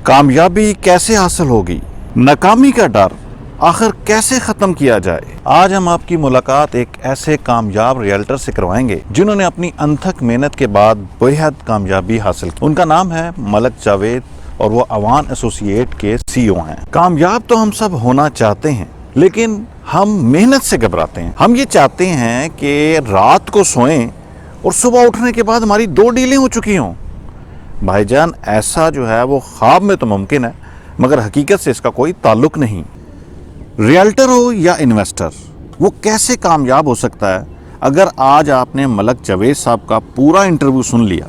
کامیابی کیسے حاصل ہوگی؟ ناکامی کا ڈر آخر کیسے ختم کیا جائے؟ آج ہم آپ کی ملاقات ایک ایسے کامیاب ریئلٹر سے کروائیں گے جنہوں نے اپنی انتھک محنت کے بعد بے حد کامیابی حاصل کی۔ ان کا نام ہے ملک جاوید اور وہ اوان ایسوسی ایٹ کے CEO ہیں۔ کامیاب تو ہم سب ہونا چاہتے ہیں لیکن ہم محنت سے گھبراتے ہیں۔ ہم یہ چاہتے ہیں کہ رات کو سوئیں اور صبح اٹھنے کے بعد ہماری 2 ڈیلیں ہو چکی ہوں۔ بھائی جان، ایسا جو ہے وہ خواب میں تو ممکن ہے مگر حقیقت سے اس کا کوئی تعلق نہیں۔ ریئلٹر ہو یا انویسٹر، وہ کیسے کامیاب ہو سکتا ہے؟ اگر آج آپ نے ملک جاوید صاحب کا پورا انٹرویو سن لیا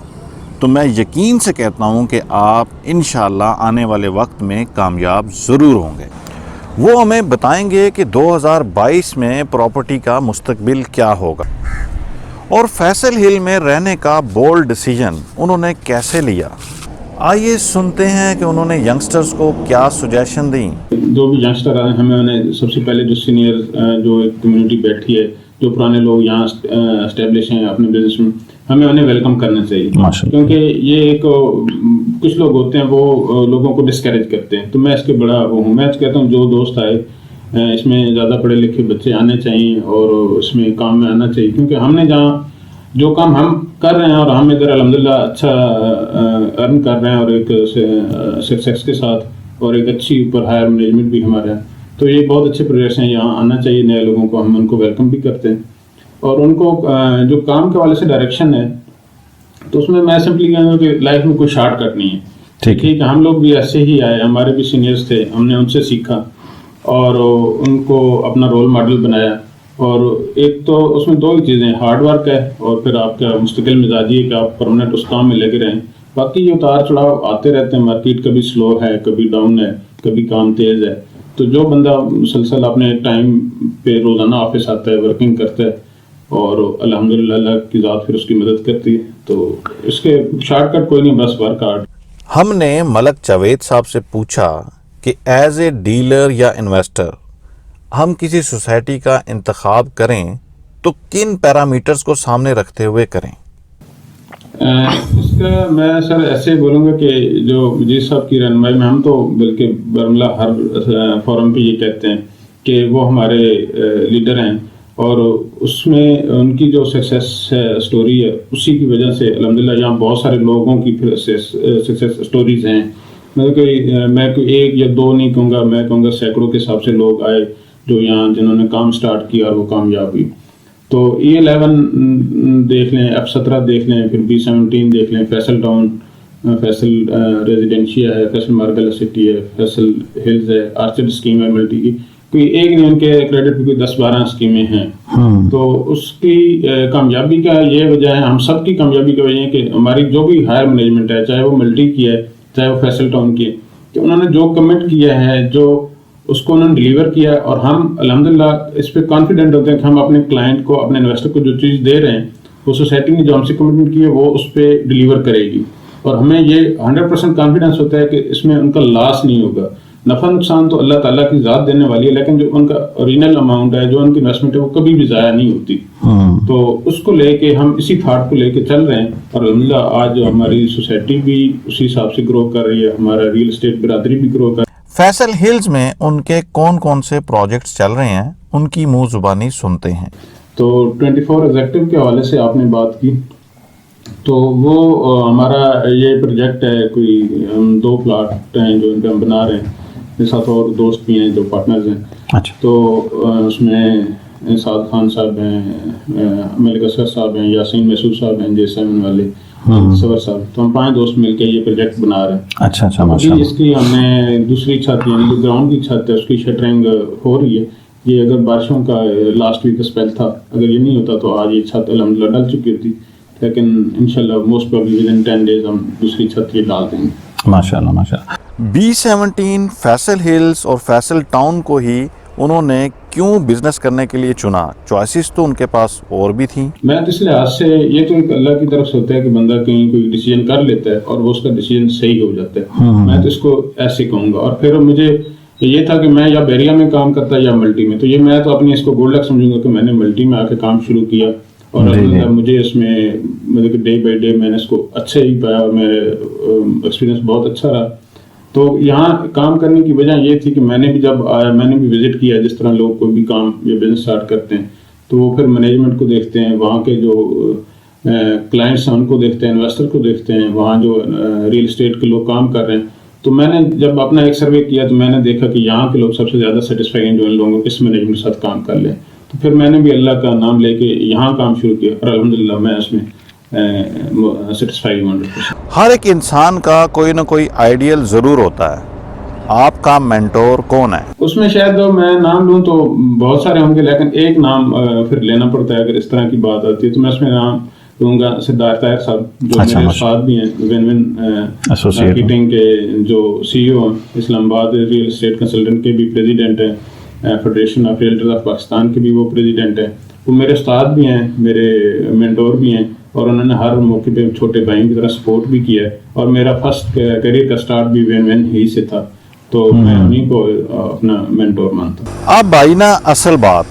تو میں یقین سے کہتا ہوں کہ آپ انشاءاللہ آنے والے وقت میں کامیاب ضرور ہوں گے۔ وہ ہمیں بتائیں گے کہ 2022 میں پراپرٹی کا مستقبل کیا ہوگا اور فیصل ہل میں رہنے کا بولڈ ڈیسیژن انہوں نے کیسے لیا۔ آئیے سنتے ہیں کہ انہوں نے ینگسٹرز کو کیا سجیشن دیں۔ جو بھی ینگسٹر آئے ہمیں انہیں سب سے پہلے جو سینئر جو ایک کمیونٹی بیٹھی ہے، جو پرانے لوگ یہاں اسٹیبلش ہیں اپنے بزنس میں، ہمیں انہیں ویلکم کرنا چاہیے، کیونکہ یہ ایک کچھ لوگ ہوتے ہیں وہ لوگوں کو ڈسکریج کرتے ہیں۔ تو میں اس کے بڑا وہ ہوں، میں کہتا ہوں جو دوست آئے اس میں زیادہ پڑھے لکھے بچے آنے چاہیے اور اس میں کام میں آنا چاہیے، کیونکہ ہم نے جہاں جو کام ہم کر رہے ہیں اور ہم ادھر الحمدللہ اچھا ارن کر رہے ہیں اور ایک سکسیس کے ساتھ اور ایک اچھی اوپر ہائر مینجمنٹ بھی ہمارا ہے، تو یہ بہت اچھے پروجیکٹس ہیں، یہاں آنا چاہیے نئے لوگوں کو۔ ہم ان کو ویلکم بھی کرتے ہیں اور ان کو جو کام کے حوالے سے ڈائریکشن ہے تو اس میں میں سمپلی کہوں گا کہ لائف میں کوئی شارٹ کٹ نہیں ہے۔ ٹھیک ہے، ہم لوگ بھی ایسے ہی آئے، ہمارے بھی سینئرس تھے، ہم نے ان سے سیکھا اور ان کو اپنا رول ماڈل بنایا۔ اور ایک تو اس میں 2 ہی چیزیں، ہارڈ ورک ہے اور پھر آپ کا مستقل مزاجی ہے کہ آپ پرماننٹ اس کام میں لگے رہیں۔ باقی یہ اتار چڑھاؤ آتے رہتے ہیں، مارکیٹ کبھی سلو ہے، کبھی ڈاؤن ہے، کبھی کام تیز ہے، تو جو بندہ مسلسل اپنے ٹائم پہ روزانہ آفس آتا ہے، ورکنگ کرتا ہے اور الحمدللہ اللہ کی ذات پھر اس کی مدد کرتی ہے، تو اس کے شارٹ کٹ کوئی نہیں، بس ورک ہارڈ۔ ہم نے ملک جاوید صاحب سے پوچھا کہ ایز اے ڈیلر یا انویسٹر ہم کسی سوسائٹی کا انتخاب کریں تو کن پیرامیٹرز کو سامنے رکھتے ہوئے کریں؟ اس کا میں سر ایسے بولوں گا کہ جو مجید صاحب کی رہنمائی میں، ہم تو بلکہ برملہ ہر فورم پہ یہ کہتے ہیں کہ وہ ہمارے لیڈر ہیں اور اس میں ان کی جو سکسیس سٹوری ہے اسی کی وجہ سے الحمدللہ یہاں بہت سارے لوگوں کی پھر سکسیس سٹوریز ہیں۔ مطلب کہ میں کوئی 1 یا 2 نہیں کہوں گا، میں کہوں گا سینکڑوں کے حساب سے لوگ آئے جو یہاں جنہوں نے کام سٹارٹ کیا اور وہ کامیاب ہوئی۔ تو E11 دیکھ لیں، F17 دیکھ لیں، پھر B17 دیکھ لیں، فیصل ٹاؤن، فیصل ریزیڈینشیا ہے، فیصل مارکل سٹی ہے، فیصل ہلز ہے، آرچڈ اسکیم ہے ملٹی کی، کوئی ایک نہیں، ان کے کریڈٹ پہ کوئی 10-12 اسکیمیں ہیں۔ تو اس کی کامیابی کا یہ وجہ ہے، ہم سب کی کامیابی کی وجہ ہے کہ ہماری جو بھی ہائر مینجمنٹ ہے، چاہے وہ ملٹی کی ہے چاہے وہ فیصل ٹاؤن کی ہے، کہ انہوں نے جو کمٹ کیا ہے، جو اس کو انہوں نے ڈیلیور کیا ہے، اور ہم الحمدللہ اس پہ کانفیڈنٹ ہوتے ہیں کہ ہم اپنے کلائنٹ کو، اپنے انویسٹر کو جو چیز دے رہے ہیں وہ سوسائٹی نے جو ہم سے کمٹمنٹ کی ہے وہ اس پہ ڈیلیور کرے گی، اور ہمیں یہ 100% کانفیڈنس ہوتا ہے کہ اس میں ان کا لاس نہیں ہوگا۔ نفع نقصان تو اللہ تعالیٰ کی ذات دینے والی ہے، لیکن جو ان کا اوریجنل اماؤنٹ ہے، جو ان کی انویسٹمنٹ ہے، وہ کبھی بھی ضائع نہیں ہوتی۔ تو اس کو لے کے ہم اسی تھاٹ کو لے کے چل رہے ہیں اور الحمدللہ آج ہماری سوسائٹی بھی اسی حساب سے گرو کر رہی ہے، ہمارا ریئل اسٹیٹ برادری بھی گرو کر رہی ہے۔ فیصل ہلز میں ان کے کون سے پروجیکٹس چل رہے ہیں، ان کی منہ زبانی سنتے ہیں۔ تو 24 ایگزیکٹو کے حوالے سے آپ نے بات کی، تو وہ ہمارا یہ پروجیکٹ ہے، کوئی 2 پلاٹ ہیں جو ان پہ ہم بنا رہے ہیں، میرے ساتھ اور دوست بھی ہیں جو پارٹنرز ہیں۔ اچھا۔ تو اس میں سعد خان صاحب ہیں، ملک اصغر صاحب ہیں، یاسین محسود صاحب ہیں، J7 والے، صبر صاحب، تو ہم 5 دوست مل کے یہ پروجیکٹ بنا رہے ہیں۔ اچھا، ابھی اس کی ہم نے دوسری چھت، یعنی جو گراؤنڈ کی چھت ہے، اس کی شٹرنگ ہو رہی ہے۔ یہ اگر بارشوں کا لاسٹ ویک اسپیل تھا، اگر یہ نہیں ہوتا تو آج یہ چھت الحمدللہ ڈل چکی ہوتی، لیکن انشاءاللہ most probably with in 10 days ہم دوسری چھت یہ ڈال دیں گے۔ ماشاءاللہ ماشاءاللہ۔ B17 فیصل ہلز اور فیصل ٹاؤن کو ہی انہوں نے کیوں بزنس کرنے کے لیے چنا؟ چوائسز تو ان کے پاس اور بھی تھیں۔ میں تو اس لحاظ سے، یہ تو ایک اللہ کی طرف سے ہوتا ہے کہ بندہ کہیں کوئی ڈیسیجن کر لیتا ہے اور وہ اس کا ڈیسیجن صحیح ہو جاتا ہے، میں تو اس کو ایسے کہوں گا۔ اور پھر مجھے یہ تھا کہ میں یا بیریا میں کام کرتا یا ملٹی میں، تو یہ میں تو اپنی اس کو گولڈ لک سمجھوں گا کہ میں نے ملٹی میں آ کے کام شروع کیا اور مجھے اس میں مطلب کہ ڈے بائی ڈے میں نے اس کو اچھے ہی پایا اور میرے ایکسپیرینس بہت اچھا رہا۔ تو یہاں کام کرنے کی وجہ یہ تھی کہ میں نے بھی جب آیا میں نے بھی وزٹ کیا، جس طرح لوگ کوئی بھی کام یا بزنس اسٹارٹ کرتے ہیں تو وہ پھر مینجمنٹ کو دیکھتے ہیں، وہاں کے جو کلائنٹس ہیں ان کو دیکھتے ہیں، انویسٹر کو دیکھتے ہیں، وہاں جو ریئل اسٹیٹ کے لوگ کام کر رہے ہیں. تو میں نے جب اپنا ایک سروے کیا تو میں نے دیکھا کہ یہاں کے لوگ سب سے زیادہ سیٹسفائی ہیں جو ان لوگوں اس مینجمنٹ کے ساتھ کام کر لیں. تو پھر میں نے بھی اللہ کا نام لے کے یہاں کام شروع کیا اور الحمدللہ میں اس میں سیٹسفائی ہوں 100%. ہر ایک انسان کا کوئی نہ کوئی آئیڈیل ضرور ہوتا ہے. آپ کا مینٹور کون ہے؟ اس میں شاید میں نام لوں تو بہت سارے ہوں گے، لیکن ایک نام پھر لینا پڑتا ہے اگر اس طرح کی بات آتی ہے. تو میں اس میں نام لوں گا سدھارتھ طاہر صاحب جو میرے استاد بھی ہیں، ون ون مارکیٹنگ کے جو سی او ہیں، اسلام آباد ریئل اسٹیٹ کنسلٹنٹ کے بھی پریزیڈنٹ ہیں، فیڈریشن آف ریئلٹرز آف پاکستان کے بھی وہ پریزیڈنٹ ہیں. وہ میرے استاد بھی ہیں، میرے مینٹور بھی ہیں، اور انہوں نے ہر موقع پہ چھوٹے بھائیوں کی طرح سپورٹ بھی کیا ہے. اور میرا فرسٹ کیریئر کا سٹارٹ بھی ون ون ہی سے تھا، تو میں انہیں کو اپنا مینٹور مانتا ہوں. اب بھائی نا اصل بات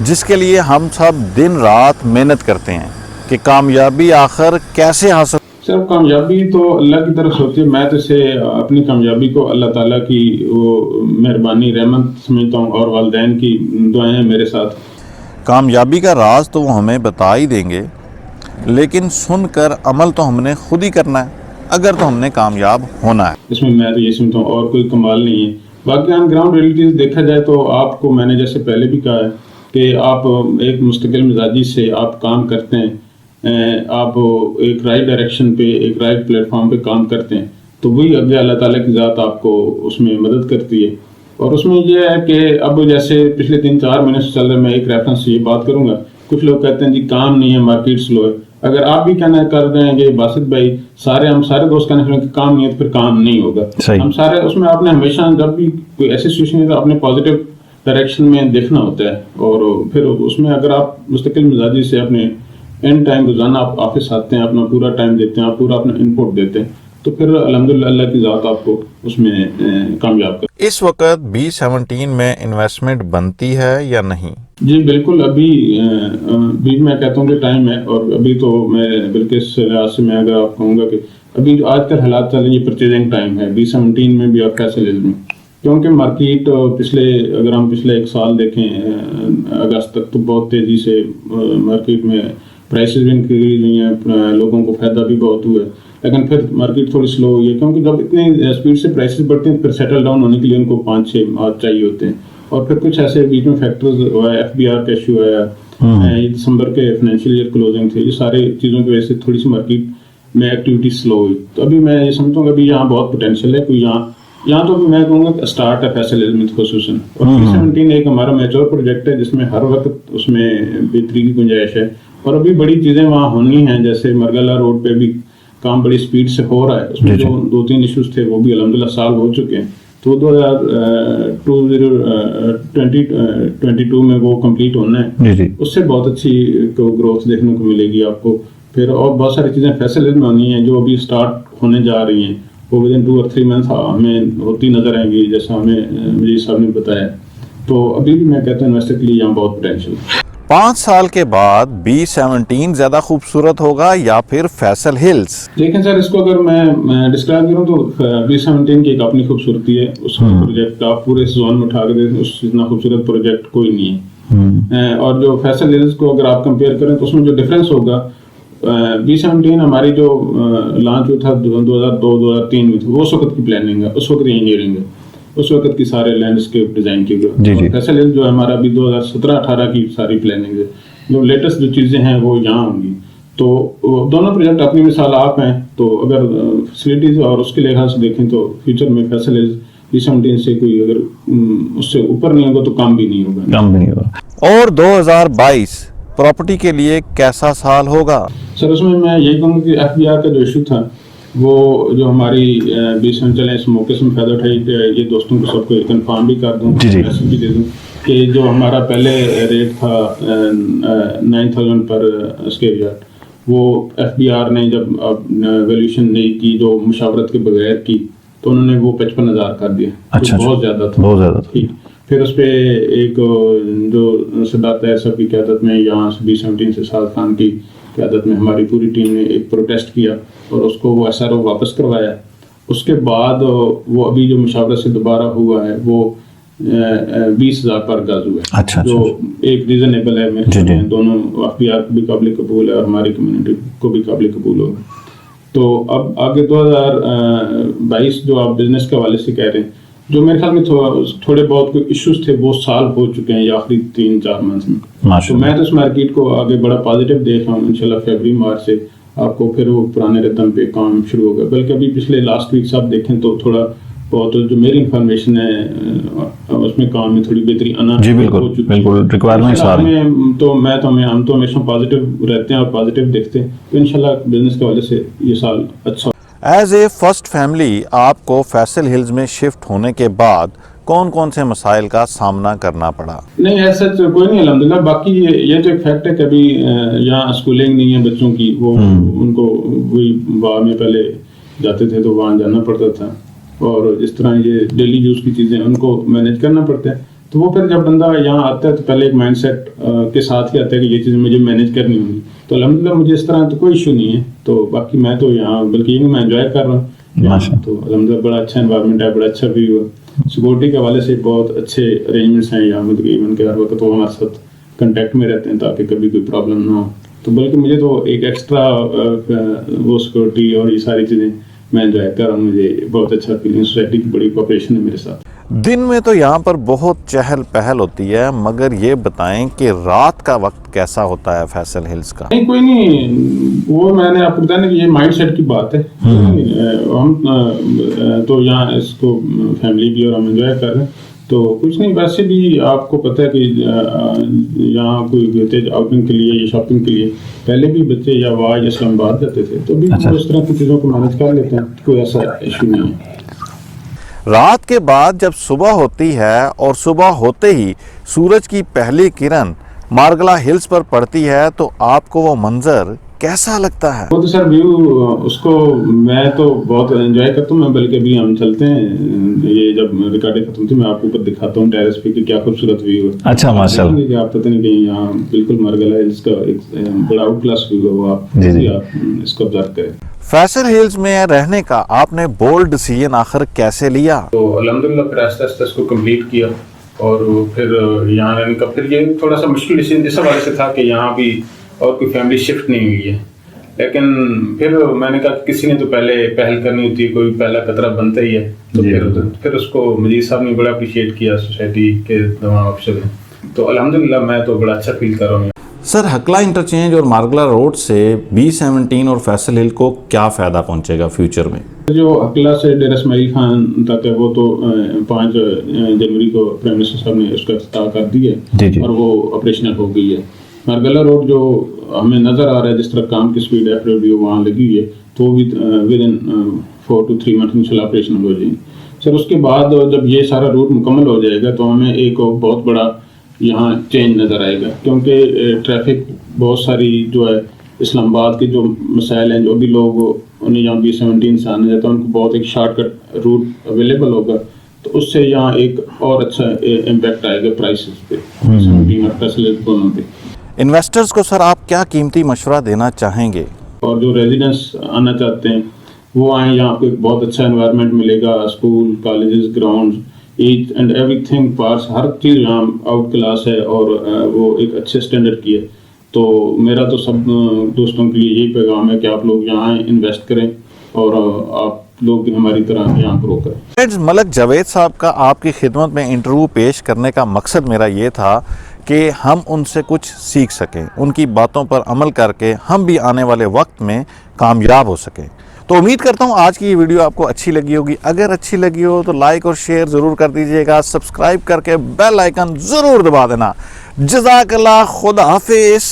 جس کے لیے ہم سب دن رات محنت کرتے ہیں کہ کامیابی آخر کیسے حاصل. سر کامیابی تو اللہ کی طرف سے ہوتی ہے. میں تو اسے اپنی کامیابی کو اللہ تعالیٰ کی وہ مہربانی رحمت سمجھتا ہوں، اور والدین کی دعائیں ہیں میرے ساتھ. کامیابی کا راز تو وہ ہمیں بتا ہی دیں گے، لیکن سن کر عمل تو ہم نے خود ہی کرنا ہے اگر تو ہم نے کامیاب ہونا ہے. اس میں تو یہ سمجھتا ہوں اور کوئی کمال نہیں ہے. باقی آن گراؤنڈ ریئلٹیز دیکھا جائے تو آپ کو میں نے جیسے پہلے بھی کہا ہے کہ آپ ایک مستقل مزاجی سے آپ کام کرتے ہیں، آپ ایک رائٹ ڈائریکشن پہ ایک رائٹ پلیٹ فارم پہ کام کرتے ہیں تو وہی آگے اللہ تعالیٰ کی ذات آپ کو اس میں مدد کرتی ہے. اور اس میں یہ ہے کہ اب جیسے پچھلے 3-4 مہینے سے چل رہے، میں ایک ریفرنس سے یہ بات کروں گا. کچھ لوگ کہتے ہیں جی کام نہیں ہے، مارکیٹ سلو ہے. اگر آپ بھی کہنا کر رہے ہیں کہ باسط بھائی ہم سارے دوست کہنے لگے کہ کام نہیں ہے تو پھر کام نہیں ہوگا. ہم سارے اس میں آپ نے ہمیشہ جب بھی کوئی ایسی سچویشن ہے تو اپنے پازیٹیو ڈائریکشن میں دیکھنا ہوتا ہے. اور پھر اس میں اگر آپ مستقل مزاجی سے اپنے اینڈ ٹائم روزانہ آپ آفس آتے ہیں، اپنا پورا ٹائم دیتے ہیں، آپ پورا اپنا انپوٹ دیتے ہیں، تو پھر الحمدللہ اللہ کی ذات آپ کو اس میں کامیاب کر. اس وقت B17 میں انویسٹمنٹ بنتی ہے یا نہیں؟ جی بالکل، ابھی میں کہتا ہوں کہ ٹائم ہے. اور ابھی تو میں بلکہ اس لحاظ سے میں اگر آپ کہوں گا کہ ابھی جو آج کل حالات چل رہے ہیں یہ پرچیزنگ ٹائم ہے B17 میں بھی اور پیسے میں، کیونکہ مارکیٹ اگر ہم پچھلے 1 سال دیکھیں اگست تک تو بہت تیزی سے مارکیٹ میں پرائسز بھی انکریز ہوئی ہیں، لوگوں کو فائدہ بھی بہت ہوا ہے. لیکن پھر مارکیٹ تھوڑی سلو ہوئی ہے کیونکہ جب اتنی اسپیڈ سے پرائسز بڑھتے ہیں پھر سیٹل ڈاؤن ہونے کے لیے ان کو 5-6 ماہ چاہیے ہوتے ہیں. اور پھر کچھ ایسے بیچ میں فیکٹرز ہوا ہے، FBR کا ایشو ہے، یہ دسمبر کے فائنینشیل ایئر کلوزنگ تھے، یہ ساری چیزوں کی وجہ سے تھوڑی سی مارکیٹ میں ایکٹیویٹی سلو ہوئی. تو ابھی میں یہ سمجھتا ہوں کہ ابھی یہاں بہت پوٹینشیل ہے. کوئی یہاں تو میں کہوں گا کہ اسٹارٹ ہے فیصل علم خصوصاً. اور B17 ایک ہمارا میچور پروجیکٹ ہے جس میں ہر وقت اس میں بہتری کی گنجائش ہے. اور ابھی بڑی چیزیں وہاں ہونی ہیں، جیسے مرگلہ روڈ پہ بھی کام بڑی سپیڈ سے ہو رہا ہے. اس میں جو 2-3 ایشوز تھے وہ بھی الحمدللہ سالو ہو چکے ہیں. تو 2022 میں وہ کمپلیٹ ہونا ہے. اس سے بہت اچھی گروتھ دیکھنے کو ملے گی آپ کو. پھر اور بہت ساری چیزیں فیصل علم میں ہونی ہیں جو ابھی سٹارٹ ہونے جا رہی ہیں، وہ ودن 2 or 3 months ہمیں ہوتی نظر آئیں گی جیسا ہمیں مجید صاحب نے بتایا. تو ابھی بھی میں کہتا ہوں انویسٹر کے لیے یہاں بہت پوٹینشیل. 5 سال کے بعد B17 زیادہ خوبصورت ہوگا یا پھر فیصل ہلز؟ دیکھیں سر، اس کو اگر میں ڈسکرائب کروں تو B17 کی ایک اپنی خوبصورتی ہے. اس پروجیکٹ کا آپ پورے زون میں اٹھا کے دیکھیں، اس اتنا خوبصورت پروجیکٹ کوئی نہیں ہے. اور جو فیصل ہلز کو اگر آپ کمپیئر کریں تو اس میں جو ڈفرینس ہوگا، B17 ہماری جو لانچ ہوا تھا 2002-2003 میں تھی، وہ اس وقت کی پلاننگ ہے، اس وقت کی انجینئرنگ ہے، اس وقت کی سارے لینڈسکیپ ڈیزائن کی گئی. فیصل ہلز جو ہمارا ابھی 2017-18 کی ساری پلاننگ ہے، جو لیٹسٹ جو چیزیں ہیں وہ یہاں ہوں گی. تو دونوں پروجیکٹ اپنی مثال آپ ہیں. تو اگر فیسلٹیز اور اس کے لحاظ سے دیکھیں تو فیوچر میں فیصل ہلز B17 سے کوئی اگر اس سے اوپر نہیں ہوگا تو کام بھی نہیں ہوگا. اور 2022 پراپرٹی کے لیے کیسا سال ہوگا؟ سر اس میں یہی کہوں گا کہ FBR کا جو ایشو تھا وہ جو ہماری B17 چلیں اس موقع سے میں فائدہ اٹھائی کہ یہ دوستوں کو سب کو کنفرم بھی کر دوں، میسج بھی دے دوں کہ جو ہمارا پہلے ریٹ تھا 9,000 پر اسکوائر یارڈ، وہ FBR نے جب ویلیوشن نہیں کی جو مشاورت کے بغیر کی تو انہوں نے وہ 55,000 کر دیا. بہت زیادہ تھا. پھر اس پہ ایک جو سدھارتھ طاہر صاحب کی قیادت میں یہاں B17 سے سعد خان کی قیادت میں ہماری پوری ٹیم نے ایک پروٹیسٹ کیا اور اس کو وہ SRO واپس کروایا. اس کے بعد وہ ابھی جو مشاورت سے دوبارہ ہوا ہے وہ 20,000 پر گز ہوا ہے، جو ایک ریزنیبل ہے میرے خیال میں، دونوں اختیار کو بھی قابل قبول ہے اور ہماری کمیونٹی کو بھی قابل قبول ہوگا. تو اب آگے 2022 جو آپ بزنس کے حوالے سے کہہ رہے ہیں، جو میرے خیال میں تھوڑے بہت کوئی ایشوز تھے وہ سالو ہو چکے ہیں یہ آخری 3-4 منتھ میں. تو میں تو اس مارکیٹ کو آگے بڑا پازیٹیو دیکھ رہا ہوں. انشاءاللہ فیبری مارچ سے آپ کو پھر وہ پرانے ردم پہ کام شروع ہوگا. بلکہ ابھی پچھلے لاسٹ ویک سے آپ دیکھیں تو تھوڑا بہت جو میری انفارمیشن ہے اس میں کام میں تھوڑی بہتری آنا جی بالکل بالکل ریکوائرمنٹس آ رہی ہیں. ہم تو ہمیشہ پازیٹیو رہتے ہیں اور پازیٹیو دیکھتے ہیں. تو انشاءاللہ بزنس کے وجہ سے یہ سال اچھا. ایز اے فرسٹ فیملی آپ کو فیصل ہلز میں شفٹ ہونے کے بعد کون کون سے مسائل کا سامنا کرنا پڑا؟ نہیں ایسا کوئی نہیں الحمدللہ. باقی یہ تو ایک فیکٹ ہے کہ ابھی یہاں اسکولنگ نہیں ہے بچوں کی، وہ ان کو وہی باہر میں پہلے جاتے تھے تو وہاں جانا پڑتا تھا، اور جس طرح یہ ڈیلی یوز کی چیزیں ان کو مینیج کرنا پڑتا ہے. تو وہ پھر جب بندہ یہاں آتا ہے تو پہلے ایک مائنڈ سیٹ کے ساتھ ہی آتا ہے کہ یہ چیزیں مجھے مینیج کرنی ہوں گی. تو الحمدللہ مجھے اس طرح تو کوئی ایشو نہیں ہے. تو باقی میں تو یہاں بلکہ یہ میں انجوائے کر رہا ہوں. تو الحمدللہ بڑا اچھا انوائرمنٹ ہے، بڑا اچھا ویو ہے. سیکورٹی کے حوالے سے بہت اچھے ارینجمنٹس ہیں یہاں، مطلب ایون کہ ہر وقت وہ ہمارے ساتھ کنٹیکٹ میں رہتے ہیں تاکہ کبھی کوئی پرابلم نہ ہو. تو بلکہ مجھے تو ایک ایکسٹرا وہ سیکورٹی اور یہ ساری چیزیں میں انجوائے کر رہا ہوں. مجھے بہت اچھا فیلنگ، سوسائٹی کی بڑی کوآپریشن ہے میرے ساتھ. دن میں تو یہاں پر بہت چہل پہل ہوتی ہے، مگر یہ بتائیں کہ رات کا وقت کیسا ہوتا ہے فیصل ہلز کا؟ نہیں کوئی نہیں، وہ میں نے آپ کو بتایا نا کہ یہ مائنڈ سیٹ کی بات ہے. ہم تو یہاں اس کو فیملی بھی اور ہم انجوائے کر رہے ہیں. تو کچھ نہیں، ویسے بھی آپ کو پتہ ہے کہ یہاں کوئی گئے آؤٹنگ کے لیے یا شاپنگ کے لیے، پہلے بھی بچے یا وہاں یا اسلام آباد جاتے تھے تو بھی اس طرح کی چیزوں کو مینیج کر لیتے ہیں. کوئی ایسا ایشو نہیں ہے. رات کے بعد جب صبح ہوتی ہے اور صبح ہوتے ہی سورج کی پہلی کرن مارگلہ ہلز پر پڑتی ہے تو آپ کو وہ منظر کیسا لگتا ہے؟ وہ تو سر ویو اس کو میں تو بہت انجوائے کرتا ہوں. میں بلکہ بھی ہم چلتے ہیں، یہ جب ریکارڈنگ ختم تھی میں آپ کو اوپر دکھاتا ہوں ٹیرس پہ کہ کیا خوبصورت ویو ہے. اچھا ماشاءاللہ. کہ آپ پتہ نہیں کہ یہاں بالکل مارگلہ ہلز کا ایک بڑا آؤٹ کلاس ویو ہے، وہ آپ اس کو آبزرو کریں. فیصل ہلز میں رہنے کا آپ نے بولڈ ڈیسیژن آخر کیسے لیا؟ تو الحمدللہ پھر آہستہ آہستہ اس کو کمپلیٹ کیا، اور پھر یہاں رہنے کا پھر یہ تھوڑا سا مشکل ڈیسیژن اس حوالے سے تھا کہ یہاں بھی اور کوئی فیملی شفٹ نہیں ہوئی ہے. لیکن پھر میں نے کہا کہ کسی نے تو پہلے پہل کرنی ہوتی ہے، کوئی پہلا قطرہ بنتا ہی ہے. تو پھر اس کو مجید صاحب نے بڑا اپریشیٹ کیا، سوسائٹی کے تمام افسر ہیں. تو الحمدللہ میں تو بڑا اچھا فیل کر رہا ہوں. سر ہکلا انٹرچینج اور مارگلہ روڈ سے B17 اور فیصل ہل کو کیا فائدہ پہنچے گا فیوچر میں؟ جو ہکلا سے ڈیرہ اسماعیل خان تک ہے وہ تو 5 جنوری کو پرائم منسٹر صاحب نے اس کا افتتاح کر دی ہے اور وہ آپریشنل ہو گئی ہے. مارگلہ روڈ جو ہمیں نظر آ رہا ہے جس طرح کام کی سپیڈ ایف وہاں لگی ہوئی ہے تو وہ بھی ود ان 4 to 3 منتھ انشاءاللہ آپریشنل ہو جائیں گے. سر اس کے بعد جب یہ سارا روٹ مکمل ہو جائے گا تو ہمیں ایک بہت بڑا یہاں چینج نظر آئے گا، کیونکہ ٹریفک بہت ساری جو ہے اسلام آباد کے جو مسائل ہیں، جو بھی لوگ انہیں یہاں B17 سے آنا جاتا ہے ان کو بہت ایک شارٹ کٹ روٹ اویلیبل ہوگا. تو اس سے یہاں ایک اور اچھا امپیکٹ آئے گا پرائسز پہ، فیسلٹی دونوں پہ. انویسٹرز کو سر آپ کیا قیمتی مشورہ دینا چاہیں گے؟ اور جو ریزیڈنس آنا چاہتے ہیں وہ آئیں، یہاں کو ایک بہت اچھا انوائرمنٹ ملے گا. School, colleges, ground, each and everything parts, ہر چیز یہاں آؤٹ کلاس ہے اور وہ ایک اچھے اسٹینڈرڈ کی ہے. تو میرا تو سب دوستوں کے لیے یہی پیغام ہے کہ آپ لوگ یہاں آئیں، انویسٹ کریں اور آپ لوگ بھی ہماری طرح یہاں گرو کریں. ملک جاوید صاحب کا آپ کی خدمت میں انٹرویو پیش کرنے کا مقصد میرا یہ تھا کہ ہم ان سے کچھ سیکھ سکیں، ان کی باتوں پر عمل کر کے ہم بھی آنے والے وقت میں کامیاب ہو سکیں. تو امید کرتا ہوں آج کی یہ ویڈیو آپ کو اچھی لگی ہوگی. اگر اچھی لگی ہو تو لائک اور شیئر ضرور کر دیجئے گا، سبسکرائب کر کے بیل آئیکن ضرور دبا دینا. جزاک اللہ، خدا حافظ.